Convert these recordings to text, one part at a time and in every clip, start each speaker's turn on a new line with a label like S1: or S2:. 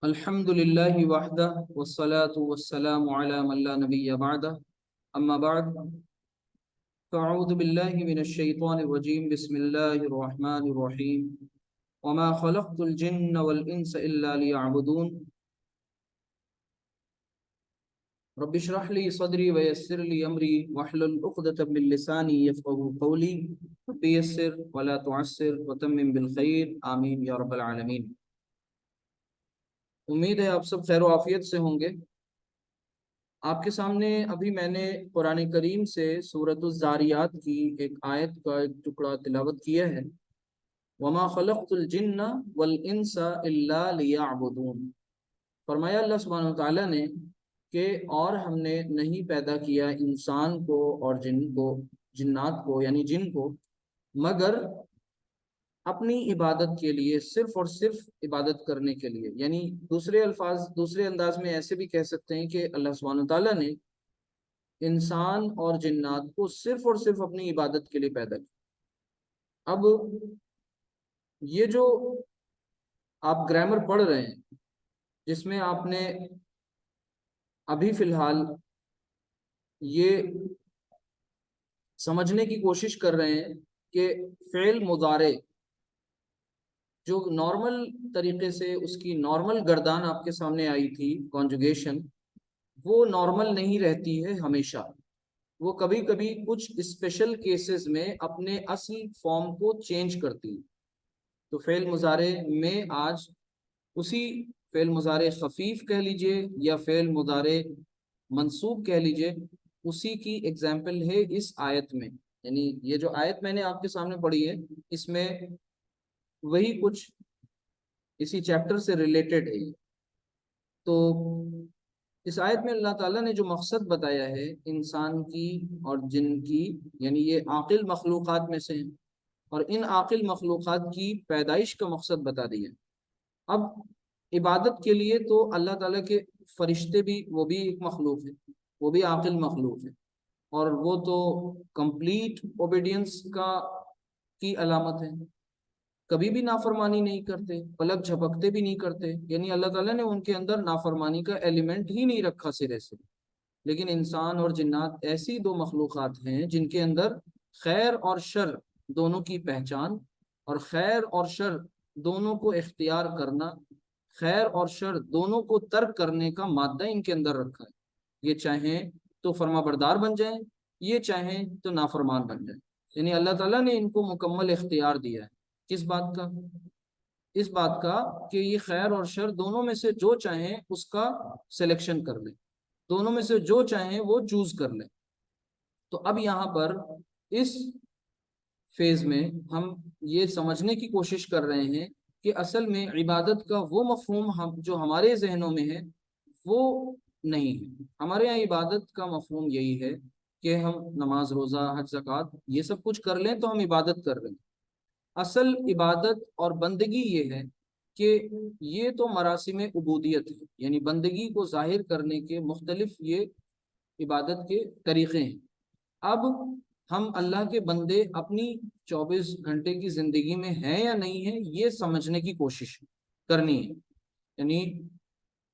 S1: अल्हम्दुलिल्लाहि वहदह वस्सलातु वस्सलामु अला मन ला नबिय्य बअदह अम्मा बअद फ़अऊज़ु बिल्लाहि मिनश शैतानिर रजीम बिस्मिल्लाहिर रहमानिर रहीम वमा खलक़तुल जिन्न वल इंसा इल्ला लियअबुदून रब्बि इश्रह ली सदरी व यस्सिर ली अमरी वहलुल उक़दतम मिन लिसानी यफ़क़हू क़ौली रब्बि यस्सिर व ला तुअस्सिर व तम्मिम बिल खैर आमीन या रब्बल आलमीन। उम्मीद है आप सब खैर आफियत से होंगे। आपके सामने अभी मैंने कुरान करीम से सूरतुज़ ज़ारियात की एक आयत का एक टुकड़ा तिलावत किया है। वमा खलक़तुल जिन्ना वल इंसा इल्ला लियअबुदून। फरमाया अल्लाह सुब्हानहू व तआला ने कि और हमने नहीं पैदा किया इंसान को और जिन को, जिन्नात को यानी जिन को, मगर अपनी इबादत के लिए, सिर्फ और सिर्फ इबादत करने के लिए। यानी दूसरे अंदाज में ऐसे भी कह सकते हैं कि अल्लाह सुब्हानहू व तआला ने इंसान और जिन्नात को सिर्फ और सिर्फ अपनी इबादत के लिए पैदा किया। अब ये जो आप ग्रामर पढ़ रहे हैं, जिसमें आपने अभी फिलहाल ये समझने की कोशिश कर रहे हैं कि फ़ेल मुदारे जो नॉर्मल तरीके से उसकी नॉर्मल गर्दान आपके सामने आई थी, कॉन्जुगेशन, वो नॉर्मल नहीं रहती है हमेशा। वो कभी कभी कुछ स्पेशल केसेस में अपने असली फॉर्म को चेंज करती है। तो फेल मुजारे में आज उसी फेल मुजारे खफीफ कह लीजिए या फेल मुजारे मंसूब कह लीजिए, उसी की एग्जाम्पल है इस आयत में। यानी ये जो आयत मैंने आपके सामने पढ़ी है, इसमें वही कुछ इसी चैप्टर से रिलेटेड है। तो इस आयत में अल्लाह ताला ने जो मकसद बताया है इंसान की और जिन की, यानी ये आकिल मखलूक़ात में से हैं, और इन आकिल मखलूक़ात की पैदाइश का मकसद बता दिया। अब इबादत के लिए तो अल्लाह ताला के फरिश्ते भी, वो भी एक मखलूक है, वो भी आकिल मखलूक है, और वो तो कंप्लीट ओबीडियंस का की अलामत है। कभी भी नाफरमानी नहीं करते, पलक झपकते भी नहीं करते। यानी अल्लाह ताला ने उनके अंदर नाफरमानी का एलिमेंट ही नहीं रखा सिरे से। लेकिन इंसान और जिन्नात ऐसी दो मखलूक़ात हैं जिनके अंदर खैर और शर दोनों की पहचान, और खैर और शर दोनों को इख्तियार करना, खैर और शर दोनों को तर्क करने का मादा इनके अंदर रखा है। ये चाहें तो फर्माबरदार बन जाएं, ये चाहें तो नाफरमान बन जाएं। यानी अल्लाह ताला ने इनको मुकम्मल इख्तियार दिया है। किस बात का? इस बात का कि ये खैर और शर दोनों में से जो चाहें उसका सिलेक्शन कर लें, दोनों में से जो चाहें वो चूज कर लें। तो अब यहाँ पर इस फेज में हम ये समझने की कोशिश कर रहे हैं कि असल में इबादत का वो मफहूम हम जो हमारे जहनों में है वो नहीं है। हमारे यहाँ इबादत का मफहूम यही है कि हम नमाज, रोज़ा, हज, ज़कात ये सब कुछ कर लें तो हम इबादत कर रहे हैं। असल इबादत और बंदगी ये है कि ये तो मरासिम उबूदियत है, यानी बंदगी को जाहिर करने के मुख्तलिफ ये इबादत के तरीक़े हैं। अब हम अल्लाह के बंदे अपनी 24 घंटे की ज़िंदगी में हैं या नहीं है, ये समझने की कोशिश करनी है। यानी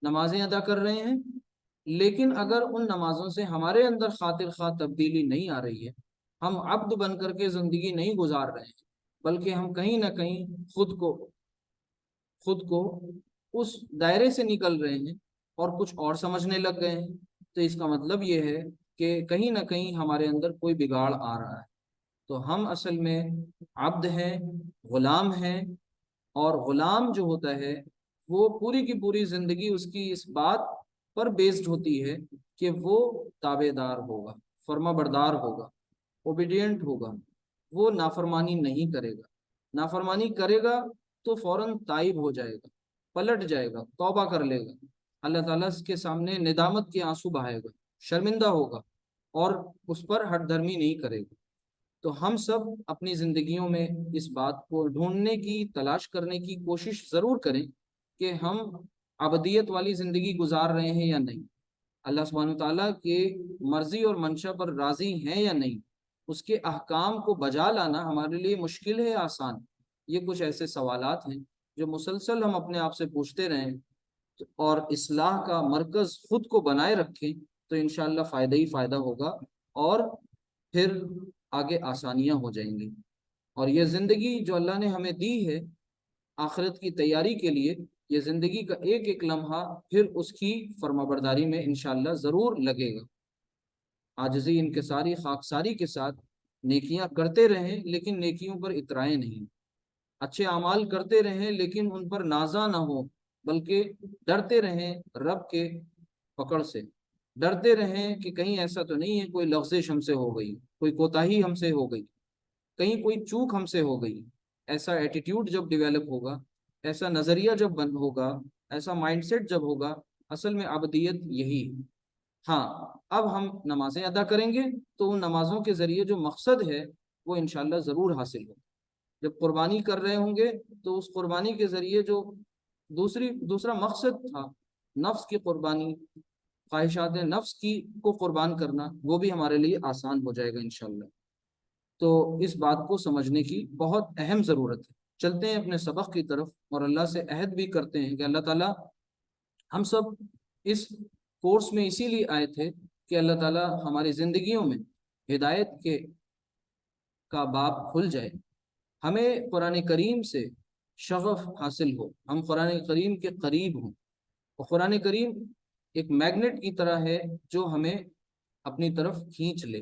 S1: नमाजें अदा कर रहे हैं, लेकिन अगर उन नमाजों से हमारे अंदर खातिर खा तब्दीली नहीं आ रही है, हम अब्द बन करके ज़िंदगी नहीं गुजार रहे हैं, बल्कि हम कहीं ना कहीं खुद को उस दायरे से निकल रहे हैं और कुछ और समझने लग गए हैं, तो इसका मतलब ये है कि कहीं ना कहीं हमारे अंदर कोई बिगाड़ आ रहा है। तो हम असल में अब्द हैं, गुलाम हैं, और गुलाम जो होता है वो पूरी की पूरी जिंदगी उसकी इस बात पर बेस्ड होती है कि वो ताबेदार होगा, फर्मा बरदार होगा, ओबीडियंट होगा, वो नाफरमानी नहीं करेगा। नाफरमानी करेगा तो फौरन ताइब हो जाएगा, पलट जाएगा, तौबा कर लेगा, अल्लाह ताला के सामने निदामत के आंसू बहाएगा, शर्मिंदा होगा, और उस पर हठधर्मी नहीं करेगा। तो हम सब अपनी जिंदगियों में इस बात को ढूंढने की, तलाश करने की कोशिश जरूर करें कि हम अबदियत वाली जिंदगी गुजार रहे हैं या नहीं, अल्लाह सुब्हानहू ताला के मर्जी और मंशा पर राजी हैं या नहीं, उसके अहकाम को बजा लाना हमारे लिए मुश्किल है, आसान। ये कुछ ऐसे सवालात हैं जो मुसलसल हम अपने आप से पूछते रहें, और इस्लाह का मरकज़ खुद को बनाए रखें तो इंशाअल्लाह फ़ायदा ही फ़ायदा होगा, और फिर आगे आसानियाँ हो जाएंगी। और ये ज़िंदगी जो अल्लाह ने हमें दी है आखिरत की तैयारी के लिए, ये ज़िंदगी का एक एक लम्हा फिर उसकी फर्माबरदारी में इंशाअल्लाह ज़रूर लगेगा। आजिज़ी इनकिसारी खाकसारी के साथ नेकियां करते रहें, लेकिन नेकियों पर इतराएं नहीं। अच्छे अमाल करते रहें लेकिन उन पर नाजा ना हो, बल्कि डरते रहें रब के पकड़ से। डरते रहें कि कहीं ऐसा तो नहीं है कोई लफ्ज़िश हमसे हो गई, कोई कोताही हमसे हो गई, कहीं कोई चूक हमसे हो गई। ऐसा एटीट्यूड जब डेवलप होगा, ऐसा नज़रिया जब बन होगा, ऐसा माइंडसेट जब होगा, असल में अबदियत यही है। हाँ, अब हम नमाजें अदा करेंगे तो उन नमाजों के ज़रिए जो मकसद है वो इंशाल्लाह ज़रूर हासिल हो। जब कुर्बानी कर रहे होंगे तो उस कुर्बानी के ज़रिए जो दूसरा मकसद था, नफ्स की कुर्बानी, ख्वाहिशात नफ्स की को कुर्बान करना, वो भी हमारे लिए आसान हो जाएगा इंशाल्लाह। तो इस बात को समझने की बहुत अहम ज़रूरत है। चलते हैं अपने सबक की तरफ और अल्लाह से अहद भी करते हैं कि अल्लाह ताला, हम सब इस कोर्स में इसीलिए आए थे कि अल्लाह ताला हमारी ज़िंदगियों में हिदायत के का बाब खुल जाए, हमें कुरान करीम से शगफ हासिल हो, हम कुरान करीम के करीब हों। और कुरान करीम एक मैग्नेट की तरह है जो हमें अपनी तरफ खींच ले,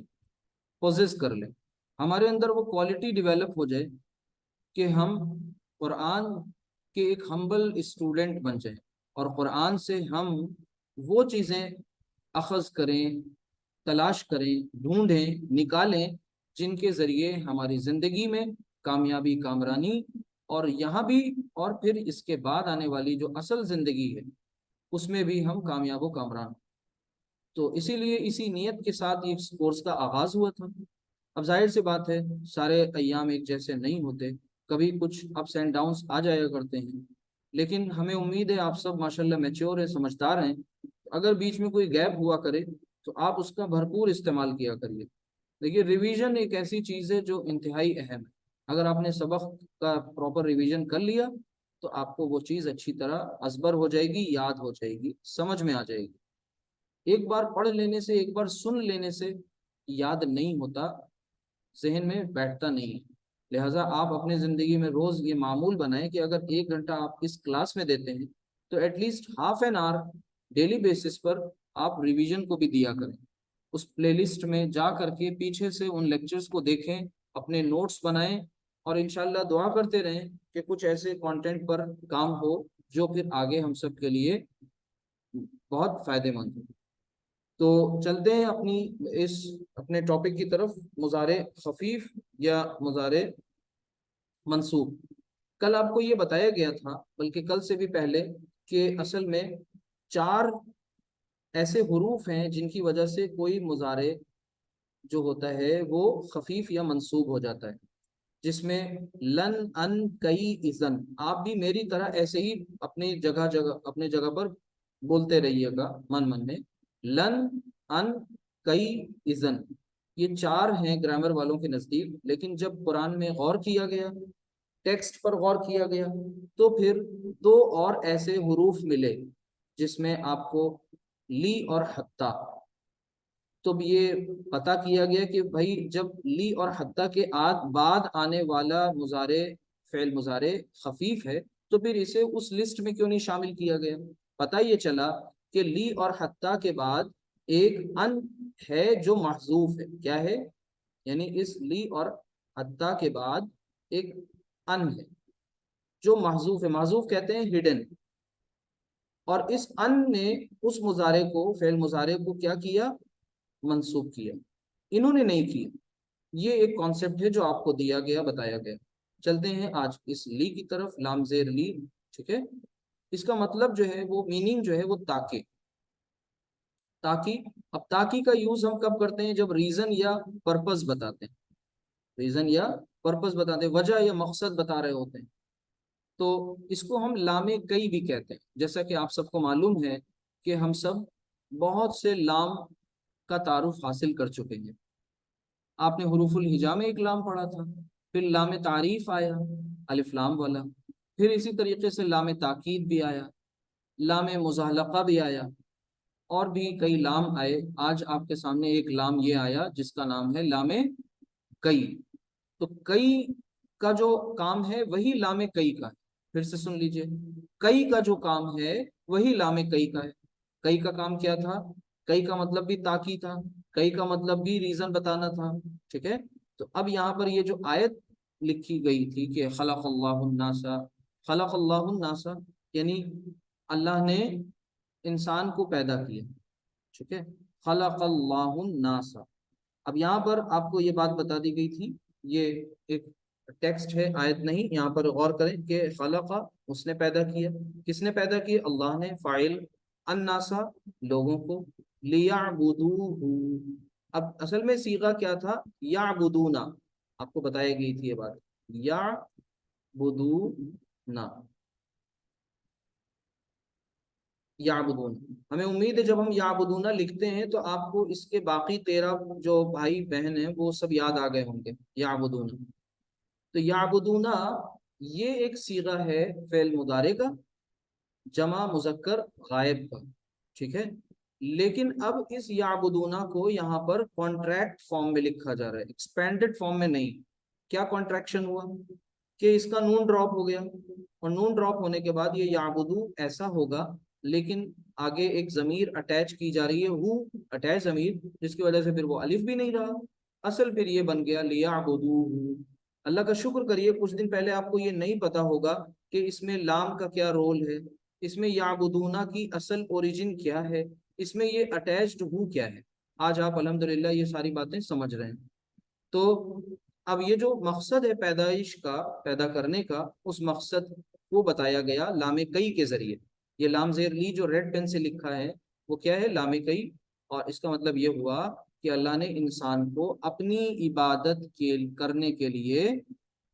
S1: पोजेस कर ले। हमारे अंदर वो क्वालिटी डेवलप हो जाए कि हम कुरान के एक हम्बल स्टूडेंट बन जाए, और कुरान से हम वो चीज़ें अखज़ करें, तलाश करें, ढूंढें, निकालें, जिनके ज़रिए हमारी ज़िंदगी में कामयाबी, कामरानी, और यहाँ भी और फिर इसके बाद आने वाली जो असल ज़िंदगी है उसमें भी हम कामयाब व कामरान। तो इसीलिए इसी नीयत के साथ ये कोर्स का आगाज़ हुआ था। अब जाहिर सी बात है सारे अय्याम एक जैसे नहीं होते, कभी कुछ अप्स एंड डाउन्स आ जाया करते हैं, लेकिन हमें उम्मीद है आप सब माशाल्लाह मैच्योर हैं, समझदार हैं। अगर बीच में कोई गैप हुआ करे तो आप उसका भरपूर इस्तेमाल किया करिए। देखिए, रिवीजन एक ऐसी चीज़ है जो इंतहाई अहम है। अगर आपने सबक का प्रॉपर रिवीजन कर लिया तो आपको वो चीज़ अच्छी तरह अजबर हो जाएगी, याद हो जाएगी, समझ में आ जाएगी। एक बार पढ़ लेने से, एक बार सुन लेने से याद नहीं होता, जहन में बैठता नहीं है। लिहाजा आप अपनी ज़िंदगी में रोज़ ये मामूल बनाएं कि अगर 1 घंटा आप इस क्लास में देते हैं तो at least half an hour daily basis पर आप रिवीजन को भी दिया करें। उस प्लेलिस्ट में जा करके पीछे से उन लेक्चर्स को देखें, अपने नोट्स बनाएं, और इंशाल्लाह दुआ करते रहें कि कुछ ऐसे कंटेंट पर काम हो जो फिर आगे हम सब के लिए बहुत फ़ायदेमंद हो। तो चलते हैं इस अपने टॉपिक की तरफ, मुजारे खफीफ या मुजारे मंसूब। कल आपको ये बताया गया था, बल्कि कल से भी पहले, कि असल में 4 ऐसे हुरूफ हैं जिनकी वजह से कोई मुजारे जो होता है वो खफीफ या मंसूब हो जाता है, जिसमें लन, अन, कई, इज़न। आप भी मेरी तरह ऐसे ही अपने जगह पर बोलते रहिएगा मन मन में। लन, अन, कई, इज़न, ये 4 हैं ग्रामर वालों के नज़दीक, लेकिन जब कुरान में गौर किया गया, टेक्स्ट पर गौर किया गया, तो फिर 2 और ऐसे हुरूफ मिले जिसमें आपको ली और हत्ता। तो ये पता किया गया कि भाई जब ली और हत्ता के बाद आने वाला मुजारे, फ़ेल मुजारे खफीफ है, तो फिर इसे उस लिस्ट में क्यों नहीं शामिल किया गया। पता ये चला कि ली और हत्ता के बाद एक अन है जो महजूफ है। क्या है? यानी इस ली और हत्ता के बाद एक अन है जो महजूफ है। महजूफ कहते हैं हिडन। और इस अन ने उस मुजारे को, फ़ेल मुजारे को क्या किया? मंसूब किया। इन्होंने नहीं किया। ये एक कॉन्सेप्ट है जो आपको दिया गया, बताया गया। चलते हैं आज इस ली की तरफ, लामजेर ली। ठीक है, इसका मतलब जो है, वो मीनिंग जो है वो ताकि। ताकि, अब ताकि का यूज हम कब करते हैं? जब रीजन या पर्पस बताते हैं। रीजन या पर्पस बताते हैं, वजह या मकसद बता रहे होते हैं, तो इसको हम लामे कई भी कहते हैं। जैसा कि आप सबको मालूम है कि हम सब बहुत से लाम का तारुफ हासिल कर चुके हैं। आपने हुरूफुल हिजा में एक लाम पढ़ा था, फिर लाम तारीफ आया, अलिफ लाम वाला, फिर इसी तरीके से लाम ताकीद भी आया। लामे मुज़ाहलक़ा भी आया, और भी कई लाम आए। आज आपके सामने एक लाम ये आया जिसका नाम है लामे कई। तो कई का जो काम है वही लामे कई का है। फिर से सुन लीजिए, कई का जो काम है वही लामे कई का है। कई का काम क्या था? कई का मतलब भी ताकी था, कई का मतलब भी रीजन बताना था। ठीक है, तो अब यहाँ पर ये जो आयत लिखी गई थी कि खलक़ल्लाहुन्नासा, खलक़ल्लाहुन्नासा यानी अल्लाह ने इंसान को पैदा किया। ठीक है, खलक़ल्लाहुन्नासा। अब यहाँ पर आपको ये बात बता दी गई थी, ये एक टेक्स्ट है, आयत नहीं। यहाँ पर गौर करें कि खलक़ा उसने पैदा किया, किसने पैदा किया? अल्लाह ने। फाइल अन्नासा, लोगों को। लियाबुदूहू, अब असल में सीगा क्या था? याबुदूना, आपको बताई गई थी ये बात, याबुदूना, याबुदून। हमें उम्मीद है जब हम याबुदूना लिखते हैं तो आपको इसके बाकी 13 जो भाई बहन हैं वो सब याद आ गए होंगे। याबुदूना, तो याबुदूना ये एक सीगा है फेल मुदारे का, जमा मुजक्कर गायब का। ठीक है, लेकिन अब इस याबुदूना को यहाँ पर कॉन्ट्रैक्ट फॉर्म में लिखा जा रहा है, एक्सपेंडेड फॉर्म में नहीं। क्या कॉन्ट्रैक्शन हुआ कि इसका नून ड्रॉप हो गया, और नून ड्रॉप होने के बाद ये याबुदू ऐसा होगा, लेकिन आगे एक जमीर अटैच की जा रही है, हु अटैच जमीर, जिसकी वजह से फिर वो अलिफ भी नहीं रहा। असल फिर ये बन गया लियाबुदू। अल्लाह का शुक्र करिए, कुछ दिन पहले आपको ये नहीं पता होगा कि इसमें लाम का क्या रोल है, इसमें याबुदूना की असल ओरिजिन क्या है, इसमें ये अटैच्ड हु क्या है। आज आप अल्हम्दुलिल्लाह ये सारी बातें समझ रहे हैं। तो अब ये जो मकसद है पैदाइश का, पैदा करने का, उस मकसद को बताया गया लामे कई के जरिए। ये लाम जेर ली जो रेड पेन से लिखा है वो क्या है? लामे कई। और इसका मतलब ये हुआ कि अल्लाह ने इंसान को अपनी इबादत के करने के लिए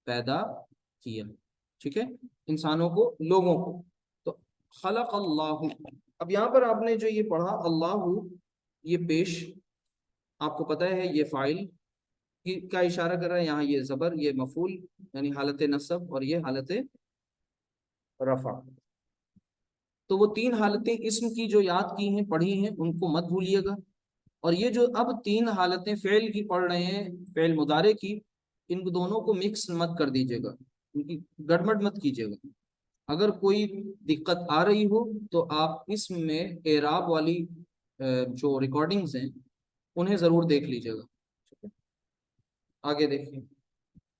S1: पैदा किया। ठीक है, इंसानों को, लोगों को। तो खलक अल्लाह, अब यहाँ पर आपने जो ये पढ़ा अल्लाह, ये पेश, आपको पता है ये फाइल की का इशारा कर रहा है, यहाँ ये जबर, ये मफूल, यानी हालत नसब, और ये हालत रफा। तो वो तीन हालतें इस्म की जो याद की हैं, पढ़ी हैं, उनको मत भूलिएगा। और ये जो अब तीन हालतें फेल की पढ़ रहे हैं, फेल मुदारे की, इन दोनों को मिक्स मत कर दीजिएगा, इनकी गड़बड़ मत कीजिएगा। अगर कोई दिक्कत आ रही हो तो आप इसमें एराब वाली जो रिकॉर्डिंग्स हैं उन्हें ज़रूर देख लीजिएगा। ठीक है, आगे देखिए।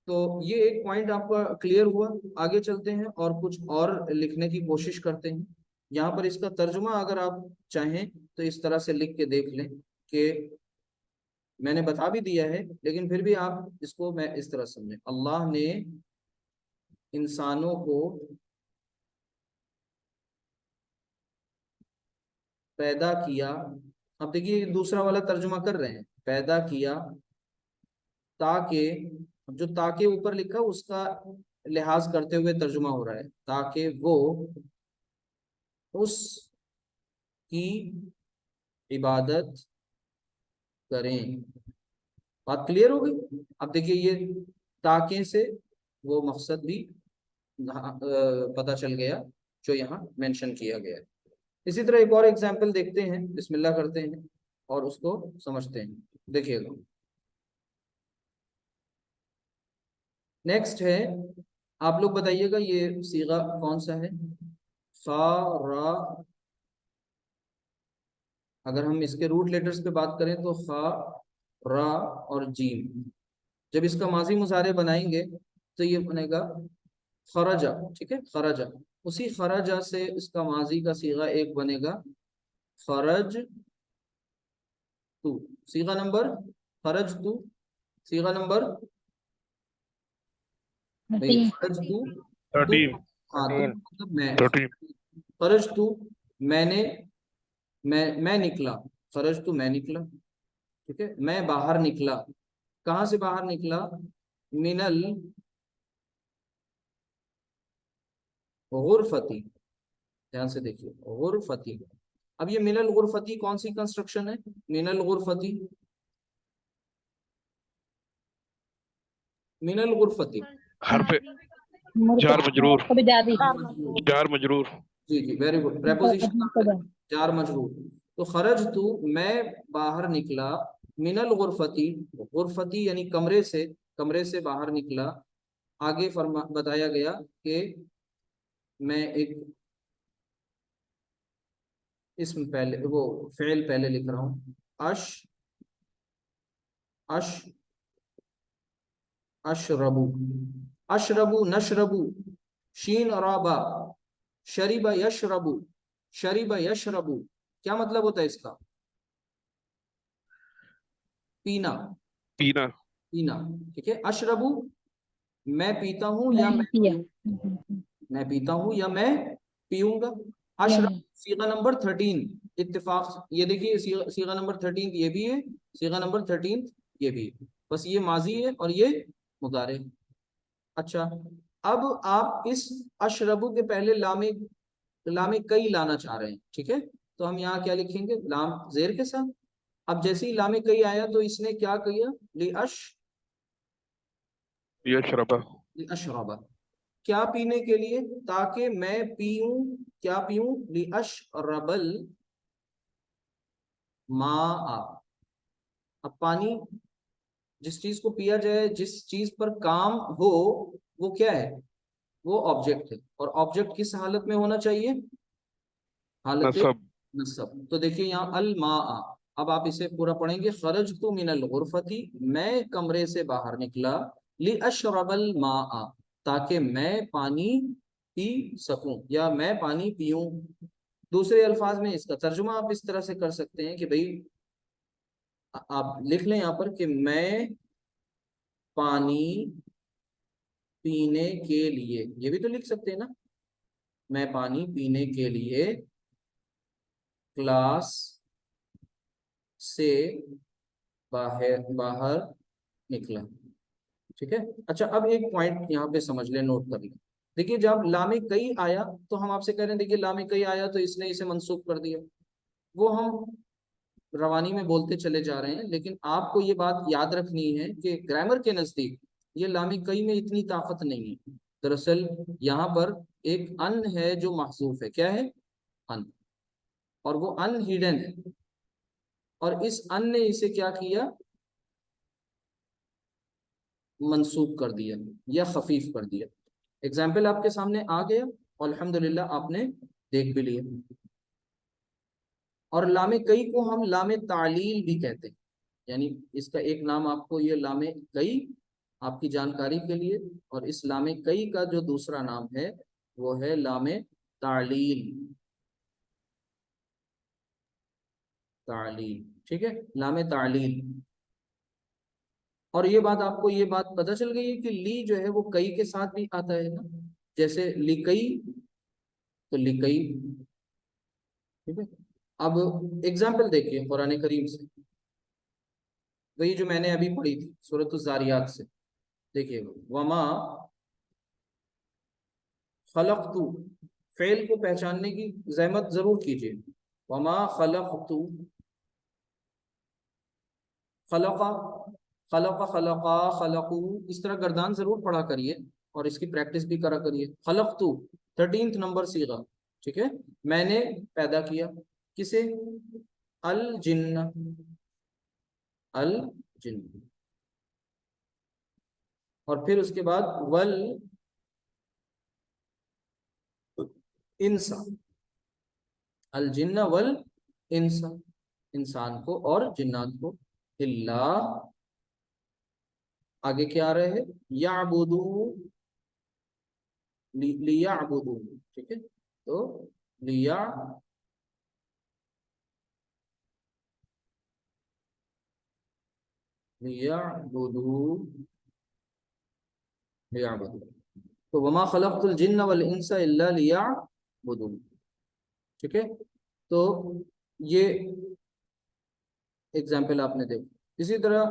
S1: तो ये एक पॉइंट आपका क्लियर हुआ। आगे चलते हैं और कुछ और लिखने की कोशिश करते हैं। यहाँ पर इसका तर्जुमा अगर आप चाहें तो इस तरह से लिख के देख लें कि मैंने बता भी दिया है, लेकिन फिर भी आप इसको मैं इस तरह समझें, अल्लाह ने इंसानों को पैदा किया। अब देखिए दूसरा वाला तर्जुमा कर रहे हैं, पैदा किया ताकि, अब जो ताकि ऊपर लिखा उसका लिहाज करते हुए तर्जुमा हो रहा है, ताकि वो उसकी इबादत करें। बात क्लियर हो गई? अब देखिए ये ताकि से वो मकसद भी पता चल गया जो यहाँ मेंशन किया गया है। इसी तरह एक और एग्जाम्पल देखते हैं, बिस्मिल्लाह करते हैं और उसको समझते हैं। देखिएगा, नेक्स्ट है, आप लोग बताइएगा ये सीगा कौन सा है? खा, रा। अगर हम इसके रूट लेटर्स पे बात करें तो खा, रा और जीम। जब इसका माजी मुजारे बनाएंगे तो ये बनेगा खरजा। ठीक है, खरजा। उसी खरजा से इसका माजी का सीगा एक बनेगा खरज तू। सीगा नंबर खरज तू, सीगा नंबर नहीं, खरज तू। तू,
S2: 13
S1: हाँ, तू मतलब मैं।
S2: 13
S1: खरज तू, मैंने, मैं निकला। खरज तू, मैं निकला। ठीक है, मैं बाहर निकला। कहाँ से बाहर निकला? मिनल गुरफती। ध्यान से देखिए, गुरफती। अब ये मिनल गुरफती कौन सी कंस्ट्रक्शन है? मिनल गुरफती, मिनल गुरफती।
S2: हर पे जार मजरूर, जार मजरूर।
S1: जी जी, वेरी गुड, प्रेपोजिशन कहाँ पे? जार मजरूर। तो खरज तू, मैं बाहर निकला, मिनल गुरफती, गुरफती यानी कमरे से, कमरे से बाहर निकला। आगे फरमा बताया गया कि मैं एक इसम पहले, वो फेल पहले लिख रहा हूँ, अश अश अशरबू, अशरबू नशरबू, शीन और बा, शरीबा यशरबू, शरीबा यशरबू। क्या मतलब होता है इसका? पीना,
S2: पीना।
S1: पीना। ठीक है, अशरबू मैं पीता हूँ या
S3: मैं
S1: मैं
S3: पिया।
S1: पीऊँ, मैं पीता हूँ या मैं पीऊंगा।
S3: या
S1: अशरब, सीगा नंबर 13, इत्तेफाक, ये देखिए सीगा नंबर 13 ये भी है, सीगा नंबर 13 ये भी है, बस ये माजी है और ये मुदारे। अच्छा, अब आप इस अशरबु के पहले लामे, लामे कई लाना चाह रहे हैं, ठीक है, तो हम यहाँ क्या लिखेंगे, लाम जेर के साथ। अब जैसे ही लामे कई आया तो इसने क्या किया, li अश,
S2: यशरबा।
S1: li अशरबा, क्या पीने के लिए, ताकि मैं पीऊं, क्या पीऊं, li अशरबल मा। अब पानी, जिस चीज को पिया जाए, जिस चीज पर काम हो, वो क्या है, वो ऑब्जेक्ट है, और ऑब्जेक्ट किस हालत में होना चाहिए, हालत
S2: नसब।
S1: नसब। तो देखिए यहाँ अल मा, अब आप इसे पूरा पढ़ेंगे, खरज तो मिनल गुरफती, मैं कमरे से बाहर निकला, ली अशरबल मा, ताकि मैं पानी पी सकूं या मैं पानी पीऊं। दूसरे अल्फाज में इसका तर्जुमा आप इस तरह से कर सकते हैं कि भाई, आप लिख लें यहाँ पर कि मैं पानी पीने के लिए, ये भी तो लिख सकते हैं ना, मैं पानी पीने के लिए क्लास से बाहर बाहर निकला। ठीक है। अच्छा, अब एक पॉइंट यहाँ पे समझ ले, नोट कर ले। देखिए, जब लामे कई आया तो हम आपसे कह रहे हैं, देखिए लामे कई आया तो इसने इसे मंसूब कर दिया, वो हम रवानी में बोलते चले जा रहे हैं, लेकिन आपको ये बात याद रखनी है कि ग्रामर के नजदीक ये लामे कई में इतनी ताकत नहीं है। दरअसल यहाँ पर एक अन है जो महसूफ है, क्या है, अन, और वो अन हिडन है, और इस अन ने इसे क्या किया, मंसूब कर दिया या खफीफ कर दिया। एग्जाम्पल आपके सामने आ गया, और अल्हम्दुलिल्लाह आपने देख भी लिया। और लामे कई को हम लामे तालील भी कहते हैं, यानी इसका एक नाम आपको, ये लामे कई आपकी जानकारी के लिए, और इस लामे कई का जो दूसरा नाम है वो है लामे तालील, तालील। ठीक है, लामे तालील। और ये बात आपको, ये बात पता चल गई है कि ली जो है वो कई के साथ भी आता है ना, जैसे लिकई, तो लिकई। ठीक है। अब एग्जाम्पल देखिए कुरान करीम से, वही जो मैंने अभी पढ़ी थी सूरत जारियात से। देखिए, वमा खलकतु, फेल को पहचानने की जहमत जरूर कीजिए। वमा खलकतु, खलका, खलका खलका खलकू, इस तरह गर्दान जरूर पढ़ा करिए और इसकी प्रैक्टिस भी करा करिए। खलकतु 13 नंबर सीगा, ठीक है, मैंने पैदा किया, किसे, अल जिन्न, अल जिन्न। और फिर उसके बाद वल इंसा, अल जिन्न वल इंसा, इंसान को और जिन्नात को। इल्ला, आगे क्या आ रहे हैं, याबुदू, लियाबुदू। ठीक है, तो लिया, लियाबुदू, लियाबुदू। तो वमा खलक़तुल जिन्न वल इंसा इल्ला लियाबुदू। ठीक है, तो ये एग्जाम्पल आपने देखा। इसी तरह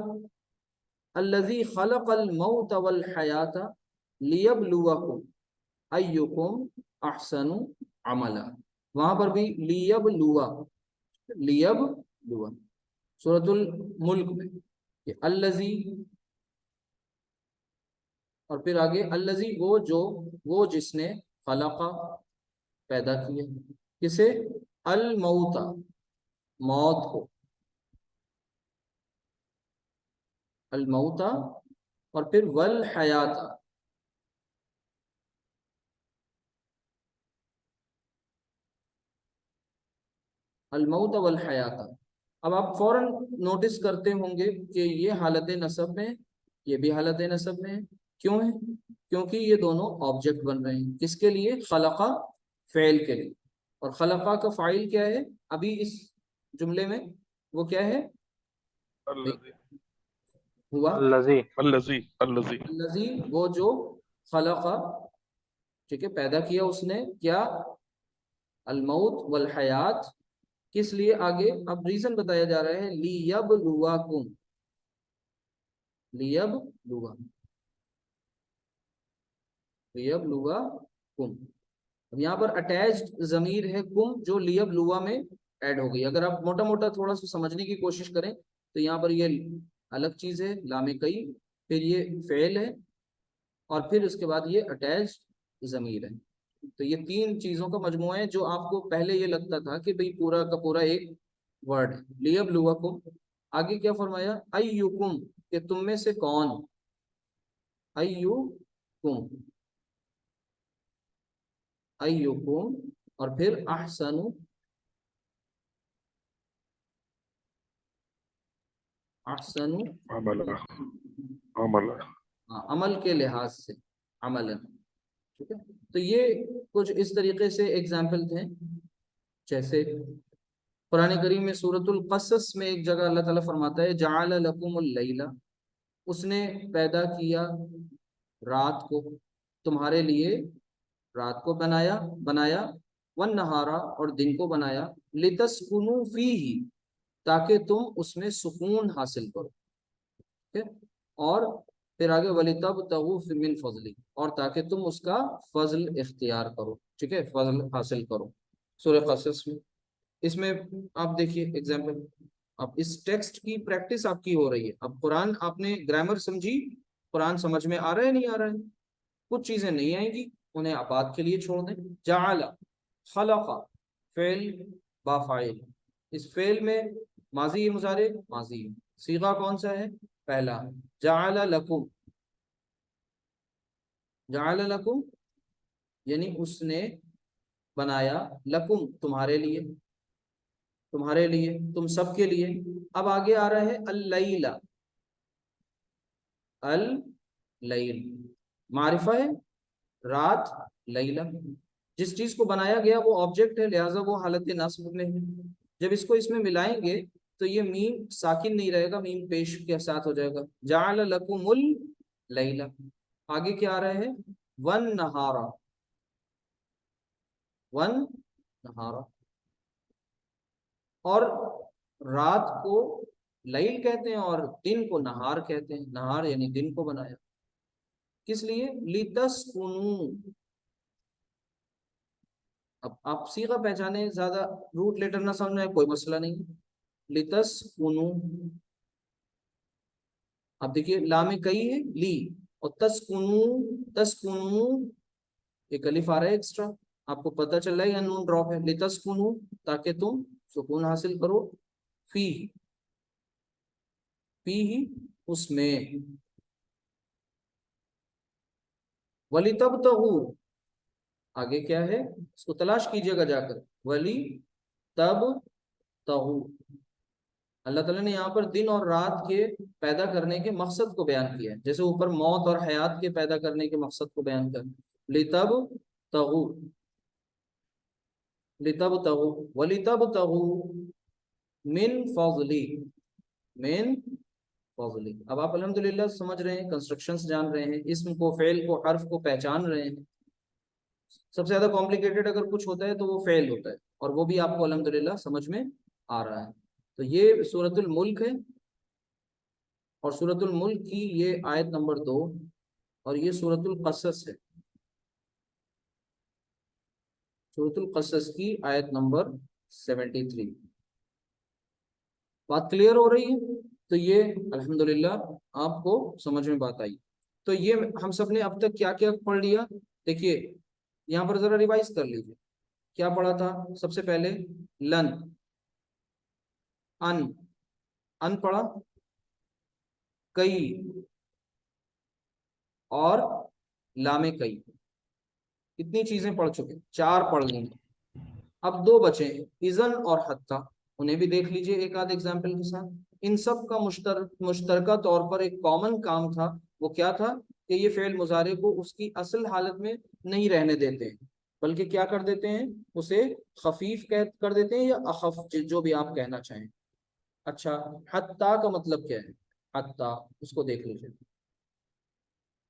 S1: अल्लज़ी खलक़ल मौत वल हयाता लियब्लुवकुम अय्युकुम अहसनु अमला, वहां पर भी लियब्लुवा, लियब्लुवा सूरतुल मुल्क में, कि अल्लज़ी, और फिर आगे अल्लज़ी वो जो, वो जिसने, खलqa पैदा किया। किसे? अल मौता, मौत को, अल मौता, और फिर वल हयाता, अल मौता वल हयाता। अब आप फौरन नोटिस करते होंगे कि ये हालत नसब में, ये भी हालत नसब में है। क्यों है? क्योंकि ये दोनों ऑब्जेक्ट बन रहे हैं। किसके लिए? खलका, फ़ेल के लिए। और खलका का फ़ाइल क्या है अभी इस जुमले में? वो क्या है भाई?
S2: अल्लज़ी
S1: हुआ
S3: अल्लज़ी।
S2: अल्लज़ी अल्लज़ी।
S1: लजी, वो जो खलका, ठीक है, पैदा किया उसने क्या? अलमौत वल हयात। किस लिए? आगे अब रीजन बताया जा रहा है, लियबलुवाकुम, लियबलुवा, लियबलुवाकुम। अब यहाँ पर अटैच्ड जमीर है कुम, जो लियबलुवा में ऐड हो गई। अगर आप मोटा मोटा थोड़ा सा समझने की कोशिश करें तो यहाँ पर ये अलग चीज है, लामे कई, फिर ये फेल है, और फिर उसके बाद ये अटैच्ड जमीर है। तो ये तीन चीजों का मजमुआ है, जो आपको पहले ये लगता था कि भाई पूरा का पूरा एक वर्ड है, लियबलुवकुम। आगे क्या फरमाया? अय्युकुम, कि तुम में से कौन, अय्युकुम, अय्युकुम, और फिर अहसनु, अहसनु,
S2: अमला अमला।
S1: हाँ, अमल के लिहाज से, अमलन। ठीक है, तो ये कुछ इस तरीके से एग्जाम्पल थे। जैसे कुरान करीम में सूरतुल कसस में एक जगह अल्लाह ताला फरमाता है, जअल लकुमुल लैला, उसने पैदा किया रात को तुम्हारे लिए, रात को बनाया, बनाया, वन नहारा, और दिन को बनाया, लितस्कुनु फीही, ताकि तुम उसमें सुकून हासिल करो। ठीक है, और फिर आगे वलितब तगु मिन फजली, और ताकि तुम उसका फजल इख्तियार करो। ठीक है, फजल हासिल करो। सूरह कसस में, इसमें आप देखिए एग्जाम्पल। अब इस टेक्स्ट की प्रैक्टिस आपकी हो रही है। अब कुरान आपने ग्रामर समझी, कुरान समझ में आ रहा है नहीं आ रहा है? कुछ चीजें नहीं आएंगी, उन्हें आप बात के लिए छोड़ दें। जाला, खलका, फेल बाफाइल। इस फेल में माजी मुजारे, माजी सीगा कौन सा है? पहला। जाला लकुम, जाला लकुम, यानी उसने बनाया, लकुम तुम्हारे लिए, तुम्हारे लिए, तुम सबके लिए। अब आगे आ रहा है अल-लैला, अल लैल मारिफा है, रात, लैला। जिस चीज को बनाया गया वो ऑब्जेक्ट है, लिहाजा वो हालत नस्ब में है। जब इसको इसमें मिलाएंगे तो ये मीम साकिन नहीं रहेगा, मीम पेश के साथ हो जाएगा। जाल लकुमुल लैला। आगे क्या आ रहा है? वन नहारा, वन नहारा, और रात को लैल कहते हैं और दिन को नहार कहते हैं। नहार यानी दिन को बनाया। किस लिए? लितस्कुनू। अब आप सीगा पहचाने, ज्यादा रूट लेटर ना समझ में आए कोई मसला नहीं। लितस्कुनू, अब देखिए लामे कई है ली, और तस्कुनू, तस्कुनू, एक अलिफ आ रहा है एक्स्ट्रा, आपको पता चल रहा है या नून ड्रॉप है? लितस्कुनू, ताकि तुम सुकून हासिल करो, फी, फी ही, उसमें, वली तब तहू, आगे क्या है? इसको तलाश कीजिएगा जाकर, वली तब तहू। अल्लाह ताला ने यहाँ पर दिन और रात के पैदा करने के मकसद को बयान किया है, जैसे ऊपर मौत और हयात के पैदा करने के मकसद को बयान कर, लितब तगु, लितब तगु, वलितब तगु मिन फजली, मिन फजली। अब आप अल्हम्दुलिल्लाह समझ रहे हैं, कंस्ट्रक्शंस जान रहे हैं, इसम को, फेल को, हर्फ को पहचान रहे हैं। सबसे ज्यादा कॉम्प्लिकेटेड अगर कुछ होता है तो वो फेल होता है, और वो भी आपको अल्हम्दुलिल्लाह समझ में आ रहा है। तो ये सूरतुल मुल्क है, और सूरतुल मुल्क की ये आयत नंबर 2, और ये सूरतुल कसस है, सूरतुल कसस की आयत नंबर 73। बात क्लियर हो रही है? तो ये अल्हम्दुलिल्लाह आपको समझ में बात आई। तो ये हम सब ने अब तक क्या क्या पढ़ लिया, देखिए यहाँ पर जरा रिवाइज कर लीजिए। क्या पढ़ा था सबसे पहले? लन, अन, अन पढ़ा, कई और लामे कई। कितनी चीजें पढ़ चुके? 4 पढ़ ली। अब 2 बचे, इजन और हत्ता। उन्हें भी देख लीजिए एक आध एग्जाम्पल के साथ। इन सब का मुश्तरका तौर पर एक कॉमन काम था। वो क्या था कि ये फेल मुजारे को उसकी असल हालत में नहीं रहने देते हैं, बल्कि क्या कर देते हैं, उसे खफीफ कर देते हैं, या अखफ, जो भी आप कहना चाहें। अच्छा, हत्ता का मतलब क्या है? हत्ता, उसको देख लीजिए।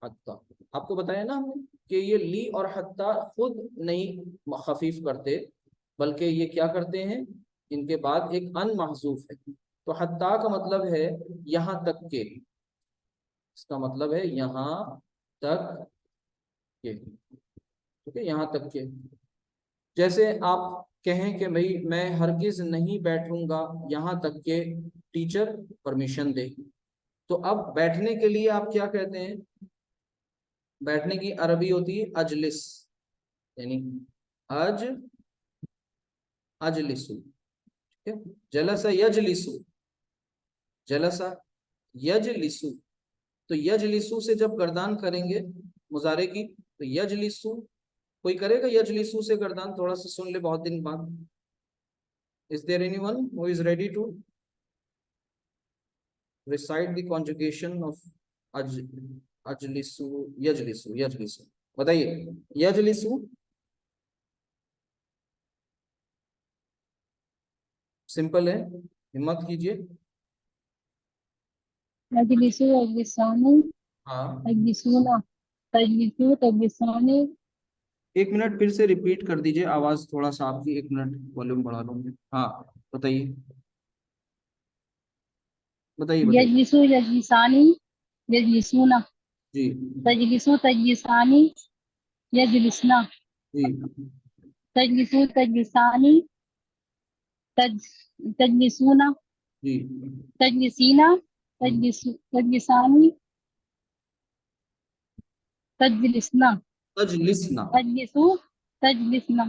S1: हत्ता, आपको बताया ना हमने कि ये ली और हत्ता खुद नहीं खफीफ करते, बल्कि ये क्या करते हैं, इनके बाद एक अन महजूफ है। तो हत्ता का मतलब है यहाँ तक के, इसका मतलब है यहाँ तक के, ठीक है, यहाँ तक के। जैसे आप कहें कि भाई मैं हरगिज नहीं बैठूंगा यहाँ तक के टीचर परमिशन दे। तो अब बैठने के लिए आप क्या कहते हैं? बैठने की अरबी होती है अजलिस, यानी अज अजलिसु, ठीक है। जलसा यजलिसु, जलसा यजलिसु। तो यजलिसु से जब गर्दान करेंगे मुजारे की, तो यजलिसु, कोई करेगा यजलिसु से गर्दान? थोड़ा सा सुन ले, बहुत दिन बाद। Is there anyone who is ready to recite the conjugation of अज अजलिसु यजलिसु? यजलिसु बताइए, यजलिसु। सिंपल है, हिम्मत कीजिए।
S3: अजलिसु अजलिसानी
S1: हाँ,
S3: अजलिसूना तजलिसु तजलिसानी।
S1: 1 मिनट फिर से रिपीट कर दीजिए, आवाज थोड़ा सा आपकी, 1 मिनट वॉल्यूम बढ़ा लूंगी। हाँ, बताइए बताइए बताइए।
S3: यजलिसु यजलिसानी यजलिसूना
S1: जी
S3: तजलिसु तजलिसानी यजलिसना
S1: जी
S3: तजलिसु तजलिसानी तज तजलिसूना
S1: जी।
S3: तजलिसीना तजलिसु तजलिसानी तजलिसना
S1: तजलिसना।
S3: अजलिसु तजलिसना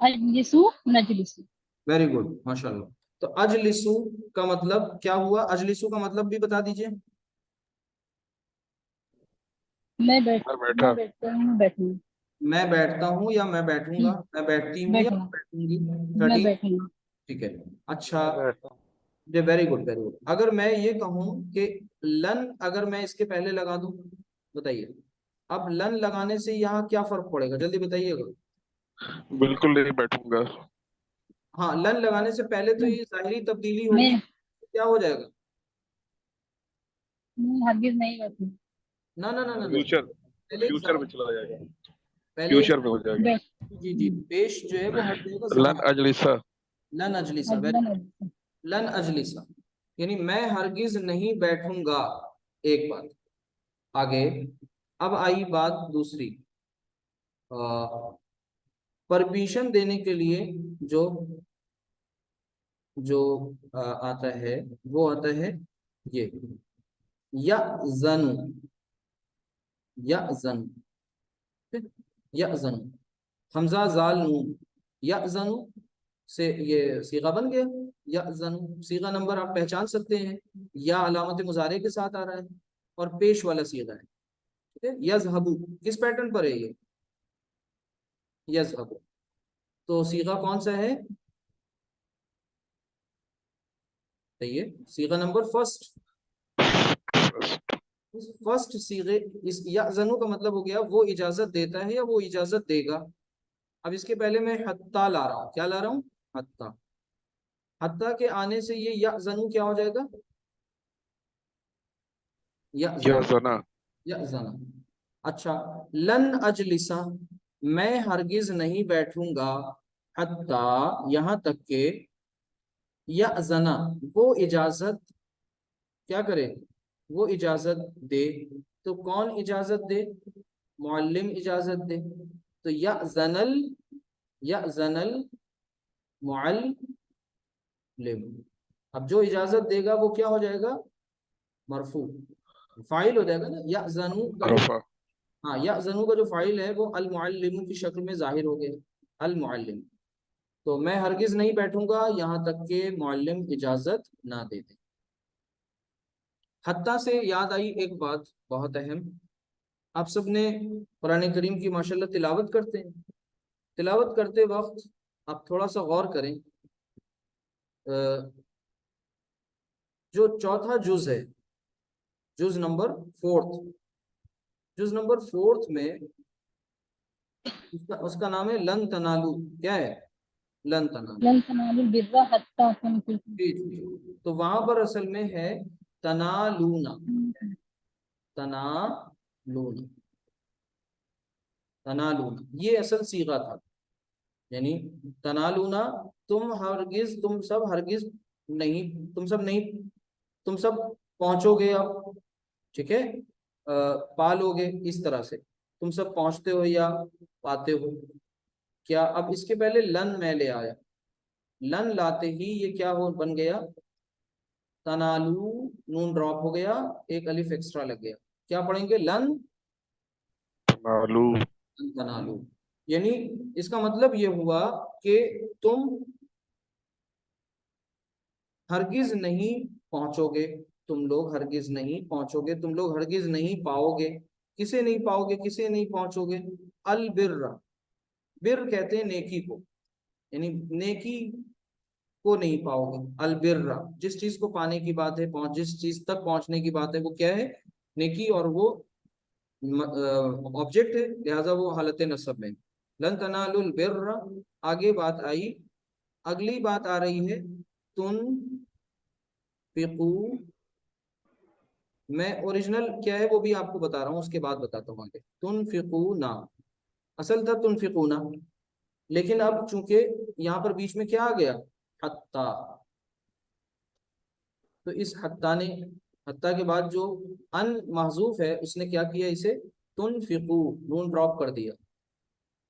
S3: अजलिसु नजलिसु।
S1: वेरी गुड, माशाल्लाह। तो अजलिसु का मतलब क्या हुआ? अजलिसु का मतलब भी बता दीजिए।
S2: मैं बैठा।
S3: मैं बैठता हूँ बैठूंगा
S1: मैं बैठता हूँ या मैं बैठूंगा, मैं बैठती हूँ या
S3: बैठूंगा
S1: मैं बैठूंगी।
S3: मैं
S1: 30,
S3: बैठूंगा।
S1: ठीक है। अच्छा,
S2: मैं बैठा।
S1: ये वेरी गुड वेरी गुड। अगर मैं ये कहूँ कि लन, अगर मैं इसके पहले लगा दूं, बताइए। अब लन लगाने से यहाँ क्या फर्क पड़ेगा, जल्दी बताइएगा।
S2: बिल्कुल नहीं बैठूंगा।
S1: हाँ, लन लगाने से पहले तो ये जाहिरी तब्दीली होगी,
S3: मैं
S1: क्या हो जाएगा?
S3: मैं हरगिज नहीं बैठूंगा।
S1: ना ना ना ना ना,
S2: फ्यूचर,
S1: पहले एक
S2: फ्यूचर में चला जाएगा।
S1: पहले एक,
S2: फ्यूचर में हो जाएगा।
S3: बैठ
S1: जी जी, पेश जो है वो हट जाएगा
S2: लन
S1: जमाना।
S2: अजलिसा।
S1: लन अजलिसा,
S3: अजला
S1: वेरी,
S3: नजला
S1: लन अजलिसा, यानी मैं हरगिज नहीं बैठूंगा। एक बात आगे। अब आई बात दूसरी, परमिशन देने के लिए जो जो आता है, वो आता है ये या जन, या जन, या जन, हमजा जाल नून, या जन से ये सीगा बन गया। या जन सीगा नंबर आप पहचान सकते हैं, या अलामत मुजारे के साथ आ रहा है, और पेश वाला सीगा है, ठीक है। यजहबू किस पैटर्न पर है ये? यजहबू। तो सीगा कौन सा है? तो ये सीगा नंबर फर्स्ट। इस फर्स्ट सीगे, इस याजनु का मतलब हो गया वो इजाजत देता है या वो इजाजत देगा। अब इसके पहले मैं हत्ता ला रहा हूँ, क्या ला रहा हूँ? हत्ता। हत्ता के आने से ये याजनु क्या हो जाएगा?
S2: या
S1: याजन,
S2: जना।
S1: याजना। अच्छा, लन अजलिसा, मैं हरगिज नहीं बैठूंगा, हत्ता यहाँ तक के, याजना, वो इजाजत क्या करे, वो इजाजत दे। तो कौन इजाजत दे? मुअल्लिम इजाजत दे। तो या जनल मुअल्लिम। अब जो इजाजत देगा वो क्या हो जाएगा? मरफू, फाइल हो जाएगा ना। या जनू का जो,
S2: रफा।
S1: हाँ, या जनू का जो फाइल है वो अल मुअल्लिम की शक्ल में जाहिर हो गया। अल मुअल्लिम। तो मैं हरगिज नहीं बैठूंगा यहाँ तक कि मुअल्लिम इजाजत ना दे दे। हत्ता से याद आई एक बात बहुत अहम। आप सब ने कुरान करीम की माशाल्लाह तिलावत करते हैं। तिलावत करते वक्त आप थोड़ा सा गौर करें, जो चौथा जुज है, जुज नंबर फोर्थ, जुज नंबर फोर्थ में उसका नाम है लन तनालू। क्या है? लन तनालू।
S3: लन तनालुल बिर्रा हत्ता तुनफिकू।
S1: जी जी जी। तो वहां पर असल में है तनालूना, तनालूना, तनालूना, ये असल सीगा था। यानी तनालूना, तुम सब हरगिज नहीं, तुम सब नहीं, तुम सब पहुंचोगे अब, ठीक है, पालोगे, इस तरह से तुम सब पहुंचते हो या पाते हो। क्या अब इसके पहले लन मैं ले आया, लन लाते ही ये क्या हो बन गया? तनालू, नून ड्रॉप हो गया, एक अलिफ एक्स्ट्रा लग गया। क्या पढ़ेंगे? लन
S2: नालू।
S1: तनालू। यानी इसका मतलब ये हुआ कि तुम हरगिज नहीं पहुंचोगे, तुम लोग हरगिज नहीं पहुंचोगे, तुम लोग हरगिज नहीं पाओगे। किसे नहीं पाओगे, किसे नहीं पहुंचोगे? अल बिर्रा, बिर कहते हैं नेकी को, यानी नेकी को नहीं पाओगे। अल बिर्रा, जिस चीज को पाने की बात है, पहुंच जिस चीज तक पहुंचने की बात है, वो क्या है? नेकी, और वो ऑब्जेक्ट है, लिहाजा वो हालत नसब में। लन तनालुल बिर्रा, आगे बात आई, अगली बात आ रही है तुन फिकू। मैं ओरिजिनल क्या है वो भी आपको बता रहा हूँ, उसके बाद बताता हूँ आगे। तुन फिकू ना, असल था तुन फिकू ना, लेकिन अब चूंकि यहाँ पर बीच में क्या आ गया? हत्ता। तो इस हत्ता ने, हत्ता के बाद जो अन महजूफ है उसने क्या किया? इसे तुन फिकू, नून ड्रॉप कर दिया।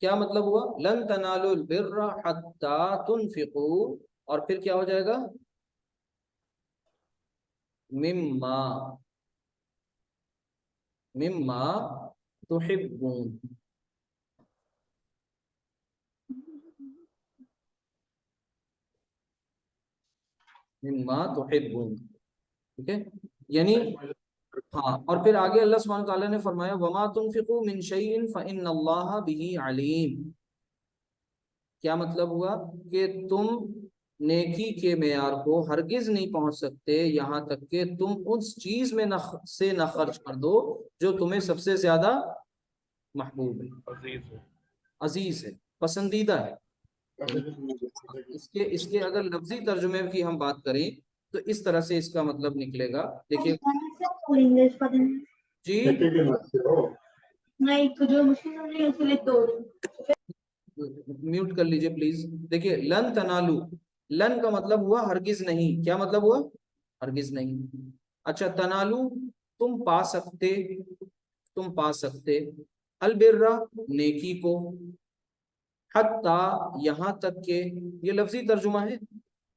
S1: क्या मतलब हुआ? लन तनालुल बिर्रा हत्ता तुनफिकू, और फिर क्या हो जाएगा? मिम्मा, मिम्मा तुहिब्बून, मिम्मा तुहिब्बून, ठीक है। यानी हाँ, और फिर आगे अल्लाह सुब्हानहू व तआला ने फरमाया वमा तुनफिकू मिन शैइन फइन्नल्लाहा बिही अलीम। क्या मतलब हुआ? कि तुम नेकी के मेयार को हरगिज नहीं पहुंच सकते यहाँ तक कि तुम उस चीज में न खर्च कर दो जो तुम्हें सबसे ज्यादा महबूब है,
S2: अजीज है।
S1: अजीज है, पसंदीदा है। इसके इसके अगर लफ्जी तर्जुमे की हम बात करें तो इस तरह से इसका मतलब निकलेगा। देखिए जी, म्यूट कर लीजिए प्लीज। देखिए लन तनालू, लन का मतलब हुआ हरगिज नहीं। क्या मतलब हुआ? हरगिज नहीं। अच्छा, तनालू तुम पा सकते, तुम पा सकते, अलबिर्रा नेकी को, हत्ता यहाँ तक के, ये लफ्जी तर्जुमा है।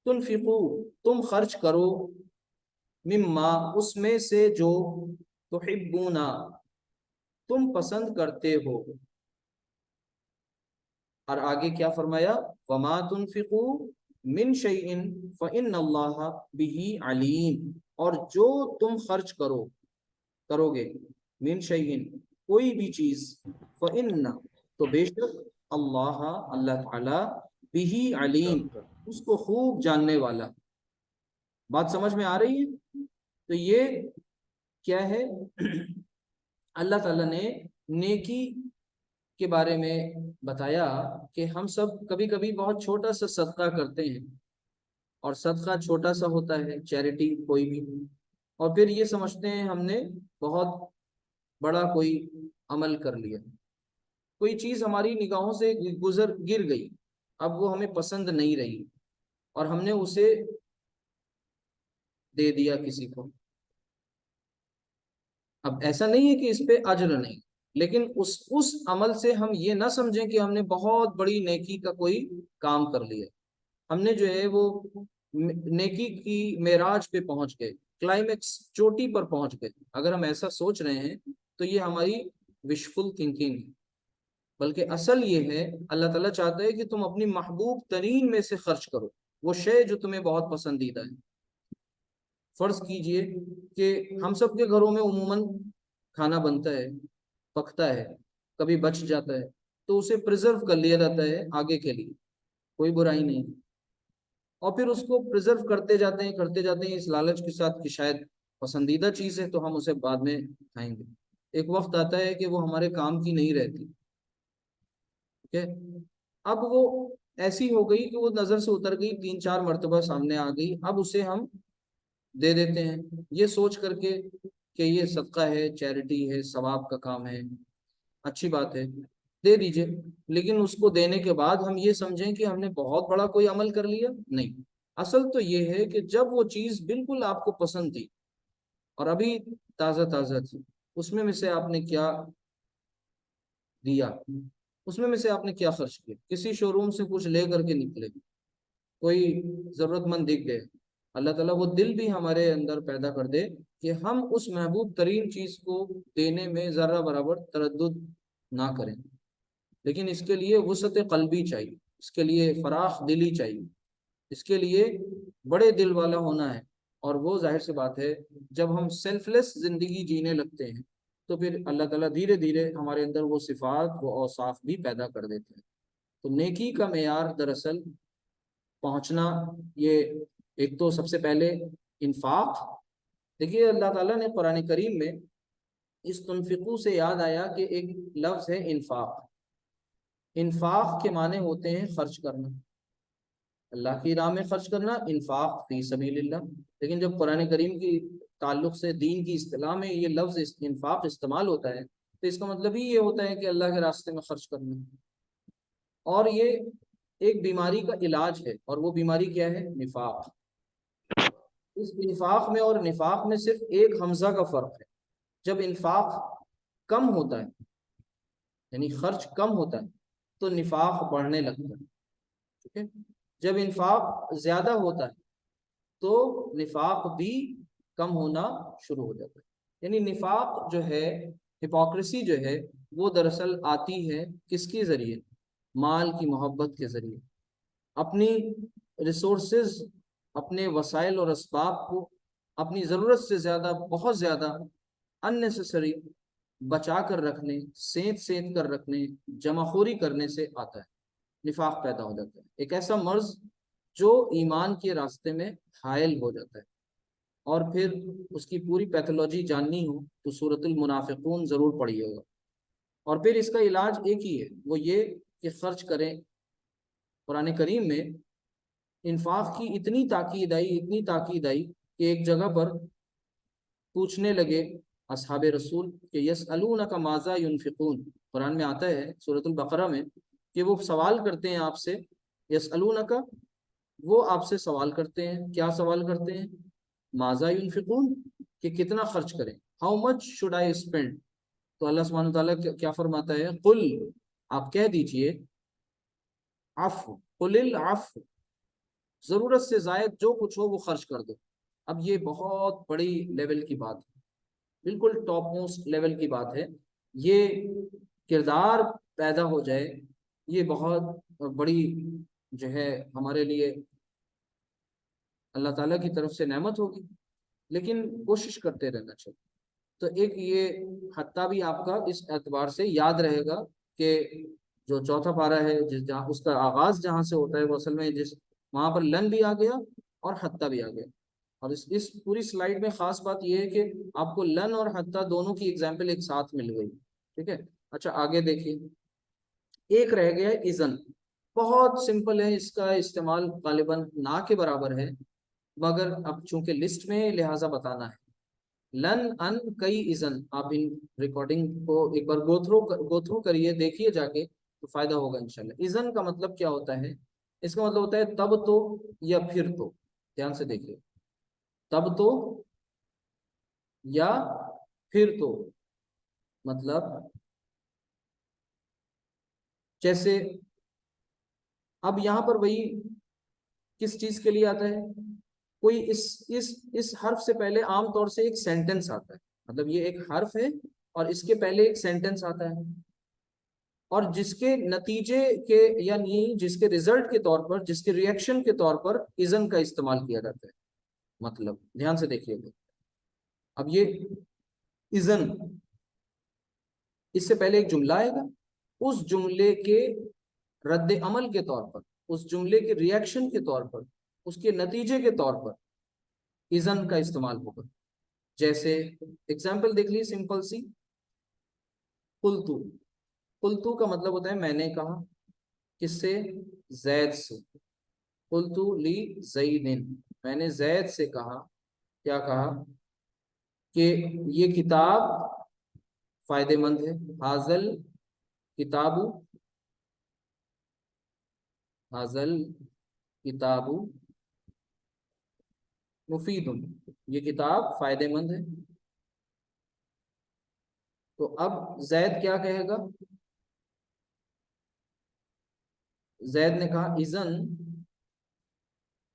S1: तुनफिकू तुम खर्च करो, मिम्मा उसमें से जो, तुहिब्बूना तुम पसंद करते हो। और आगे क्या फरमाया? वमा तुनफिकू मिन शैइन फइन्नल्लाहा बिही अलीम, और जो तुम खर्च करो, करोगे, मिन शैइन कोई भी चीज, फइन्ना तो बेशक, अल्लाह अल्लाह ताला, बिही अलीम उसको खूब जानने वाला। बात समझ में आ रही है? तो ये क्या है? अल्लाह ताला ने नेकी के बारे में बताया कि हम सब कभी कभी बहुत छोटा सा सदका करते हैं, और सदका छोटा सा होता है, चैरिटी कोई भी, और फिर ये समझते हैं हमने बहुत बड़ा कोई अमल कर लिया। कोई चीज हमारी निगाहों से गुजर गिर गई, अब वो हमें पसंद नहीं रही, और हमने उसे दे दिया किसी को। अब ऐसा नहीं है कि इस पे अज्र नहीं, लेकिन उस अमल से हम ये ना समझें कि हमने बहुत बड़ी नेकी का कोई काम कर लिया। हमने जो है वो नेकी की मेराज पे पहुंच गए, क्लाइमेक्स चोटी पर पहुंच गए। अगर हम ऐसा सोच रहे हैं तो ये हमारी विशफुल थिंकिंग है। बल्कि असल ये है, अल्लाह ताला चाहता है कि तुम अपनी महबूब तरीन में से खर्च करो, वो शय जो तुम्हें बहुत पसंदीदा है। फर्ज कीजिए कि हम सब के घरों में उमूमन खाना बनता है, पकता है, कभी बच जाता है, तो उसे प्रिजर्व कर लिया जाता है आगे के लिए, कोई बुराई नहीं। और फिर उसको प्रिजर्व करते जाते हैं इस लालच के साथ कि शायद पसंदीदा चीज़ है तो हम उसे बाद में खाएंगे। एक वक्त आता है कि वो हमारे काम की नहीं रहती। ठीक है, अब वो ऐसी हो गई कि वो नजर से उतर गई, 3-4 मरतबा सामने आ गई, अब उसे हम दे देते हैं ये सोच करके कि ये सदका है, चैरिटी है, सवाब का काम है, अच्छी बात है, दे दीजिए। लेकिन उसको देने के बाद हम ये समझें कि हमने बहुत बड़ा कोई अमल कर लिया, नहीं। असल तो ये है कि जब वो चीज बिल्कुल आपको पसंद थी और अभी ताजा ताजा थी, उसमें में से आपने क्या दिया, उसमें में से आपने क्या खर्च किया। किसी शोरूम से कुछ ले करके निकले, कोई जरूरतमंद दिख गए, अल्लाह ताला वो दिल भी हमारे अंदर पैदा कर दे कि हम उस महबूब तरीन चीज को देने में जरा बराबर तरद्दुद ना करें। लेकिन इसके लिए वसअत कल्बी चाहिए, इसके लिए फराख दिली चाहिए, इसके लिए बड़े दिल वाला होना है। और वो जाहिर सी बात है, जब हम सेल्फलेस जिंदगी जीने लगते हैं तो फिर अल्लाह ताला धीरे धीरे हमारे अंदर वो सिफात, वो औसाफ भी पैदा कर देते हैं। तो नेकी का मेयार दरअसल पहुंचना, ये एक तो सबसे पहले इन्फाक। देखिए अल्लाह ताला ने कुरान करीम में इस तुनफिकू से याद आया कि एक लफ्ज है इन्फाक। इन्फाक के माने होते हैं खर्च करना, अल्लाह की राह में खर्च करना, इन्फाक फी सबीलिल्लाह। लेकिन जब कुरान करीम की ताल्लुक से दीन की इस्तिलाह में ये लफ्ज इन्फाक इस्तेमाल होता है तो इसका मतलब ही ये होता है कि अल्लाह के रास्ते में खर्च करना। और ये एक बीमारी का इलाज है, और वो बीमारी क्या है? निफाक। इस इन्फाक में और निफाक में सिर्फ एक हमजा का फर्क है। जब इन्फाक कम होता है, यानी खर्च कम होता है, तो निफाक बढ़ने लगता है। ठीक है, जब इन्फाक ज्यादा होता है तो निफाक भी कम होना शुरू हो जाता है। यानी निफाक जो है, हिपोक्रेसी जो है, वो दरअसल आती है किसके जरिए? माल की मोहब्बत के जरिए। अपनी रिसोर्सेज, अपने वसाइल और असबाब को अपनी ज़रूरत से ज़्यादा, बहुत ज़्यादा अननेसेसरी बचा कर रखने, सेंध सेंध कर रखने, जमाखोरी करने से आता है, निफाक पैदा हो जाता है। एक ऐसा मर्ज जो ईमान के रास्ते में हायल हो जाता है। और फिर उसकी पूरी पैथोलॉजी जाननी हो तो सूरतुल मुनाफिकून ज़रूर पढ़िएगा। और फिर इसका इलाज एक ही है, वो ये कि खर्च करें। कुरान करीम में इन्फाक की इतनी ताकीद आई, इतनी ताकीद आई कि एक जगह पर पूछने लगे असहाब रसूल कि यसअलूना का माजा युनफिकून। कुरान में आता है सूरतुल बकरा में कि वो सवाल करते हैं आपसे, यसअलूना का, वो आपसे सवाल करते हैं, क्या सवाल करते हैं? माजा युनफिकून, कि कितना खर्च करें, how much should I spend. तो अल्लाह सुब्हानहू तआला क्या फरमाता है? कुल, आप कह दीजिए, अफ, कुलिल अफ, जरूरत से जायद जो कुछ हो वो खर्च कर दो। अब ये बहुत बड़ी लेवल की बात है, बिल्कुल टॉप मोस्ट लेवल की बात है। ये किरदार पैदा हो जाए, ये बहुत बड़ी जो है हमारे लिए अल्लाह ताला की तरफ से नेमत होगी। लेकिन कोशिश करते रहना चाहिए। तो एक ये हत्ता भी आपका इस एतबार से याद रहेगा कि जो चौथा पारा है, जिस जहाँ उसका आगाज जहाँ से होता है, वो असल में जिस वहां पर लन भी आ गया और हत्ता भी आ गया। और इस पूरी स्लाइड में खास बात यह है कि आपको लन और हत्ता दोनों की एग्जाम्पल एक साथ मिल गई। ठीक है, अच्छा आगे देखिए, एक रह गया इजन। बहुत सिंपल है, इसका इस्तेमाल गालिबन ना के बराबर है, मगर अब चूंकि लिस्ट में लिहाजा बताना है। लन, अन, कई, इजन। आप इन रिकॉर्डिंग को एक बार गो थ्रू करिए, देखिए जाके, तो फायदा होगा इंशाल्लाह। इजन का मतलब क्या होता है? इसका मतलब होता है तब तो, या फिर तो। ध्यान से देखिए, तब तो या फिर तो, मतलब जैसे अब यहाँ पर वही किस चीज के लिए आता है? कोई इस हर्फ से पहले आमतौर से एक सेंटेंस आता है, मतलब ये एक हर्फ है और इसके पहले एक सेंटेंस आता है। और जिसके नतीजे के यानी जिसके रिजल्ट के तौर पर, जिसके रिएक्शन के तौर पर इज़न का इस्तेमाल किया जाता है। मतलब ध्यान से देखिएगा, अब ये इज़न, इससे पहले एक जुमला आएगा, उस जुमले के रद्द अमल के तौर पर, उस जुमले के रिएक्शन के तौर पर, उसके नतीजे के तौर पर इज़न का इस्तेमाल होगा। जैसे एग्जाम्पल देख लीजिए सिंपल सी, कुलतू। कुलतू का मतलब होता है मैंने कहा, किससे? जैद से। कुलतू ली जैदिन, मैंने जैद से कहा, क्या कहा? कि ये किताब फायदेमंद है। हाजल किताबु, हाजल किताबु मुफीदुन, ये किताब फायदेमंद है। तो अब जैद क्या कहेगा? जैद ने कहा इज़न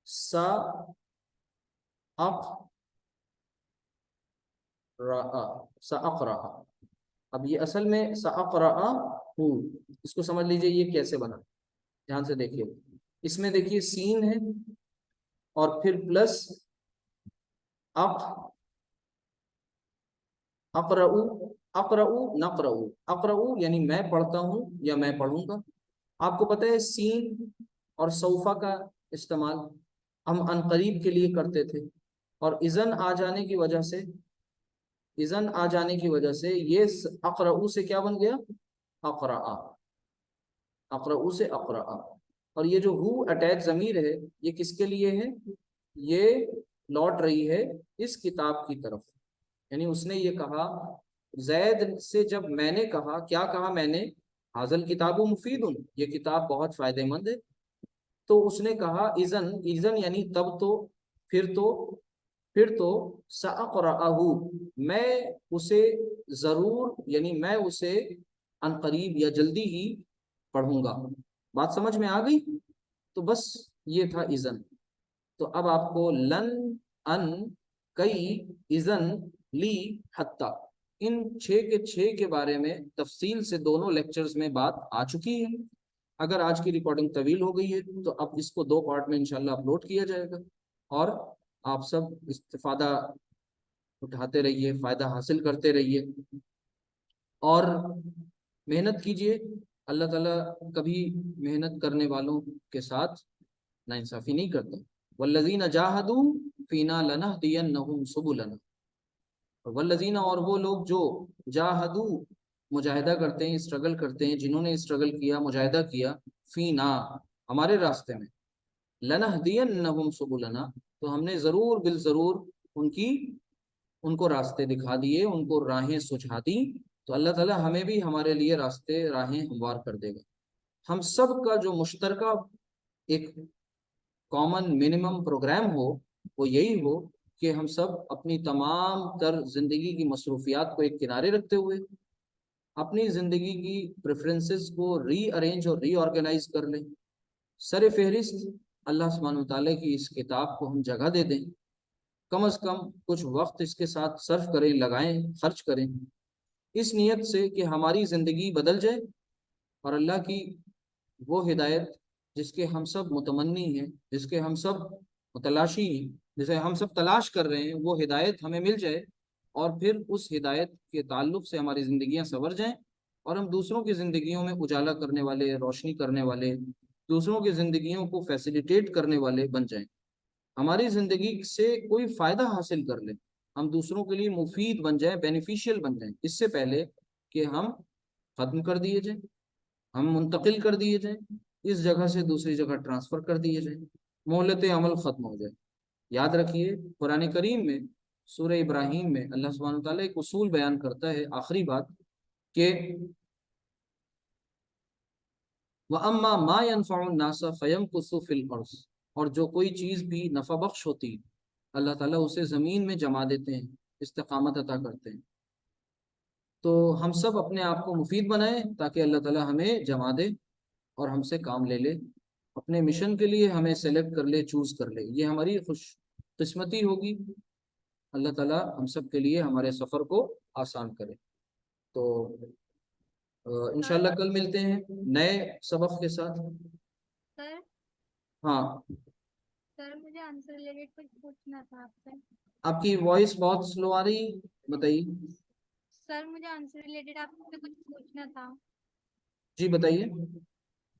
S1: सा अक रहा, सा अक रहा। अब ये असल में सा अक रहा हूँ, इसको समझ लीजिए ये कैसे बना। ध्यान से देखिए, इसमें देखिए सीन है और फिर प्लस अक, अकरऊ, अकरऊ नकरऊ, अकरऊ यानी मैं पढ़ता हूँ या मैं पढ़ूंगा। आपको पता है सीन और सौफा का इस्तेमाल हम अनकरीब के लिए करते थे, और इज़न आ जाने की वजह से, इज़न आ जाने की वजह से ये अकरऊ से क्या बन गया? अकरा, अकरऊ से अकरा। और ये जो हु अटैच जमीर है, ये किसके लिए है? ये लौट रही है इस किताब की तरफ। यानी उसने ये कहा, जैद से जब मैंने कहा, क्या कहा मैंने? हाजल किताबु मुफीदुन, ये किताब बहुत फायदेमंद है। तो उसने कहा इज़न, इज़न यानी तब तो, फिर तो, फिर तो सअक़रअहु, मैं उसे जरूर, यानी मैं उसे अनकरीब या जल्दी ही पढ़ूंगा। बात समझ में आ गई? तो बस ये था इज़न। तो अब आपको लन, अन, कई, इज़न, ली, हत्ता, इन 6 के बारे में तफसील से दोनों लेक्चर्स में बात आ चुकी है। अगर आज की रिकॉर्डिंग तवील हो गई है तो अब इसको 2 पार्ट में इंशाल्लाह अपलोड किया जाएगा, और आप सब इस्तिफादा उठाते रहिए, फ़ायदा हासिल करते रहिए और मेहनत कीजिए। अल्लाह ताला कभी मेहनत करने वालों के साथ नाइंसाफ़ी नहीं करता। वल्लज़ीना जाहदू फ़ीना लनहदियन्नहुम सुबुलना, वल्लज़ीना, और वो लोग जो जाहदू मुजाहिदा करते हैं, स्ट्रगल करते हैं, जिन्होंने स्ट्रगल किया, मुजाहिदा किया, फ़ीना हमारे रास्ते में, लनहदियन्नहुम सुबुलना, तो हमने ज़रूर बिल ज़रूर उनकी, उनको रास्ते दिखा दिए, उनको राहें सुझा दी। तो अल्लाह ताला हमें भी हमारे लिए रास्ते राहें हमवार कर देगा। हम सब का जो मुश्तरका एक कॉमन मिनिमम प्रोग्राम हो, वो यही हो कि हम सब अपनी तमाम तर जिंदगी की मसरूफियात को एक किनारे रखते हुए अपनी ज़िंदगी की प्रेफरेंसेस को रीअरेंज और रीऑर्गेनाइज कर लें। सर फहरिस्त अल्लाह सुब्हानहू तआला की इस किताब को हम जगह दे दें, कम अज़ कम कुछ वक्त इसके साथ सर्फ करें, लगाएं, खर्च करें, इस नीयत से कि हमारी ज़िंदगी बदल जाए और अल्लाह की वो हिदायत जिसके हम सब मुतमन्नी हैं, जिसके हम सब मुतलाशी हैं, जिसे हम सब तलाश कर रहे हैं, वो हिदायत हमें मिल जाए, और फिर उस हिदायत के ताल्लुक से हमारी ज़िंदगियां संवर जाएं, और हम दूसरों की ज़िंदगियों में उजाला करने वाले, रोशनी करने वाले, दूसरों की ज़िंदगियों को फैसिलिटेट करने वाले बन जाएं। हमारी ज़िंदगी से कोई फ़ायदा हासिल कर लें, हम दूसरों के लिए मुफीद बन जाएं, बेनिफिशियल बन जाएं, इससे पहले कि हम ख़त्म कर दिए जाएं, हम मुंतकिल कर दिए जाएं, इस जगह से दूसरी जगह ट्रांसफ़र कर दिए जाएं, मोहलत अमल ख़त्म हो जाए। याद रखिए, कुरान करीम में सूरह इब्राहीम में अल्लाह सुब्हानहू व तआला एक उसूल बयान करता है, आखिरी बात, कि व अम्मा मा यनफ़उन नासा फ़यमकुसु फ़िल अर्ज़, और जो कोई चीज़ भी नफ़ा बख्श होती, अल्लाह ताला उसे ज़मीन में जमा देते हैं, इस्तिक़ामत अता करते हैं। तो हम सब अपने आप को मुफीद बनाएं ताकि अल्लाह ताला हमें जमा दे और हमसे काम ले ले, अपने मिशन के लिए हमें सेलेक्ट कर ले, चूज़ कर ले, ये हमारी खुश किस्मती होगी। अल्लाह ताला हम सब के लिए हमारे सफ़र को आसान करे। तो इंशाल्लाह कल मिलते हैं नए सबक के साथ।
S4: सर
S1: हाँ,
S4: सर मुझे आंसर रिलेटेड कुछ पूछना था आपसे।
S1: आपकी वॉइस बहुत स्लो आ रही, बताइए।
S4: सर मुझे आंसर रिलेटेड आपसे कुछ पूछना था।
S1: जी बताइए।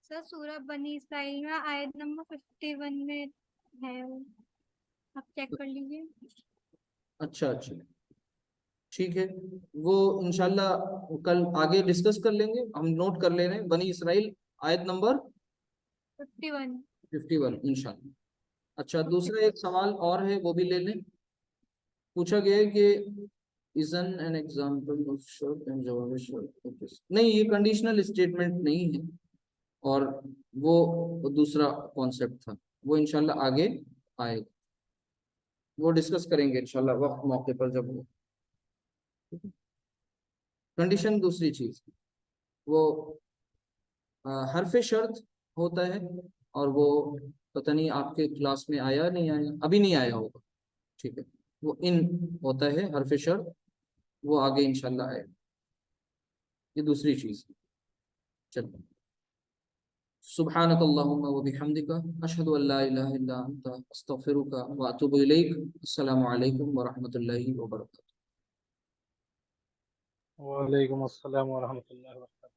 S4: सर सूरह बनी इस्राइल में आयत नंबर 51 में है वो, आप चेक कर लीजिए।
S1: अच्छा अच्छा, ठीक है। वो इंशाल्लाह कल आगे डिस्कस कर लेंगे, हम नोट कर ले रहे हैं बनी इसराइल आयत नंबर
S4: 51।
S1: 51 इंशाल्लाह। अच्छा,
S4: ओके
S1: दूसरा
S4: सर।
S1: एक सवाल और है, वो भी ले लें। पूछा गया है कि इजन एन एग्जाम्पल ऑफ शर्ट एंड जवाब शर्ट, नहीं ये कंडीशनल स्टेटमेंट नहीं है, और वो दूसरा कॉन्सेप्ट था, वो इंशाल्लाह आगे आएगा, वो डिस्कस करेंगे इंशाल्लाह वक्त मौके पर जब हो। कंडीशन दूसरी चीज, वो हरफ शर्त होता है, और वो पता नहीं आपके क्लास में आया नहीं आया, अभी नहीं आया होगा, ठीक है। वो इन होता है हरफ शर्त, वो आगे इंशाल्लाह आएगा, ये दूसरी चीज। चलो, सुब्हानक अल्लाहुम्मा व बिहम्दिका अशहदु अल्ला इलाहा इल्ला अंता अस्तगफिरुका व अतूबु इलैक। अस्सलामु अलैकुम व रहमतुल्लाहि व बरकातुहू।
S2: वालेकुम अस्सलाम वरहमतुल्लाहि वबरकातुहू।